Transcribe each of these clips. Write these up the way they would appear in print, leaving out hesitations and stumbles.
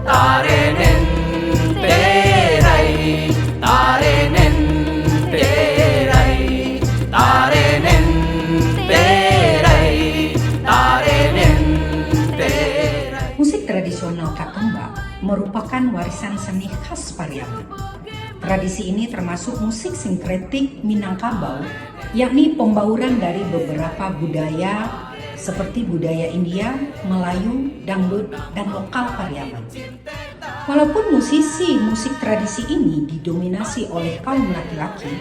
Tarenen terai, tarenen terai, tarenen terai, tarenen terai. Musik tradisional Katumbak merupakan warisan seni khas Pariaman. Tradisi ini termasuk musik sinkretik Minangkabau, yakni pembauran dari beberapa budaya seperti budaya India, Melayu, dangdut, dan lokal Pariaman. Walaupun musisi musik tradisi ini didominasi oleh kaum laki-laki,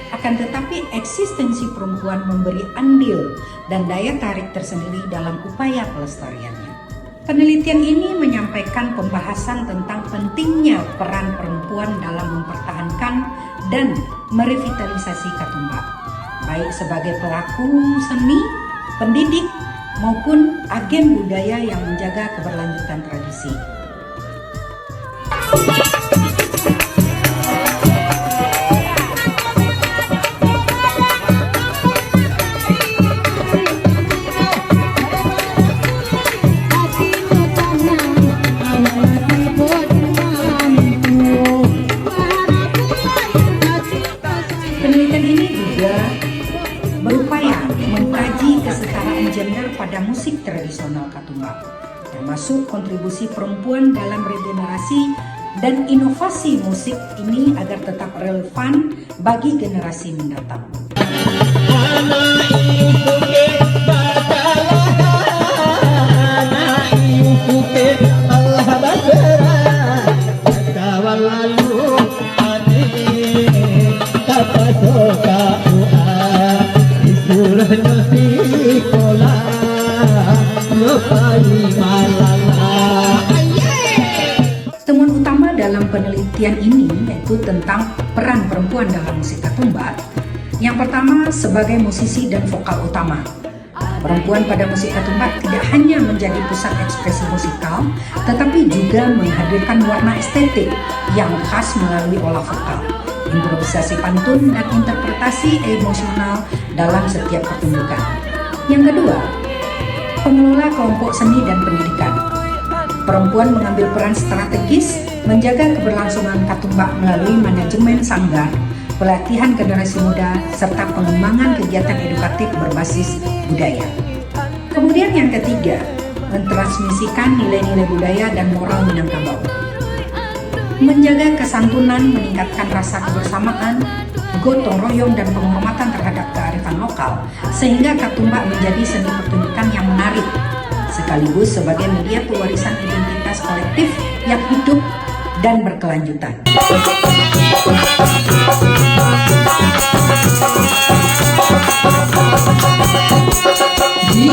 akan tetapi eksistensi perempuan memberi andil dan daya tarik tersendiri dalam upaya pelestariannya. Penelitian ini menyampaikan pembahasan tentang pentingnya peran perempuan dalam mempertahankan dan merevitalisasi Katumbak, baik sebagai pelaku seni, pendidik, maupun agen budaya yang menjaga keberlanjutan tradisi. Penelitian ini juga berupaya mengkaji kesetaraan gender pada musik tradisional Katumbak, termasuk kontribusi perempuan dalam regenerasi dan inovasi musik ini agar tetap relevan bagi generasi mendatang. Temuan utama dalam penelitian ini yaitu tentang peran perempuan dalam musik Katumbak. Yang pertama, sebagai musisi dan vokal utama. Perempuan pada musik Katumbak tidak hanya menjadi pusat ekspresi musikal, tetapi juga menghadirkan warna estetik yang khas melalui olah vokal, improvisasi pantun, dan interpretasi emosional dalam setiap pertunjukan. Yang kedua, pengelola kelompok seni dan pendidikan. Perempuan mengambil peran strategis menjaga keberlangsungan Katumbak melalui manajemen sanggar, pelatihan generasi muda, serta pengembangan kegiatan edukatif berbasis budaya. Kemudian yang ketiga, mentransmisikan nilai-nilai budaya dan moral Minangkabau. Menjaga kesantunan, meningkatkan rasa kebersamaan, gotong royong, dan penghormatan terhadap kearifan lokal, sehingga Katumbak menjadi seni pertunjukan yang menarik, sekaligus sebagai media pewarisan identitas kolektif yang hidup dan berkelanjutan. Di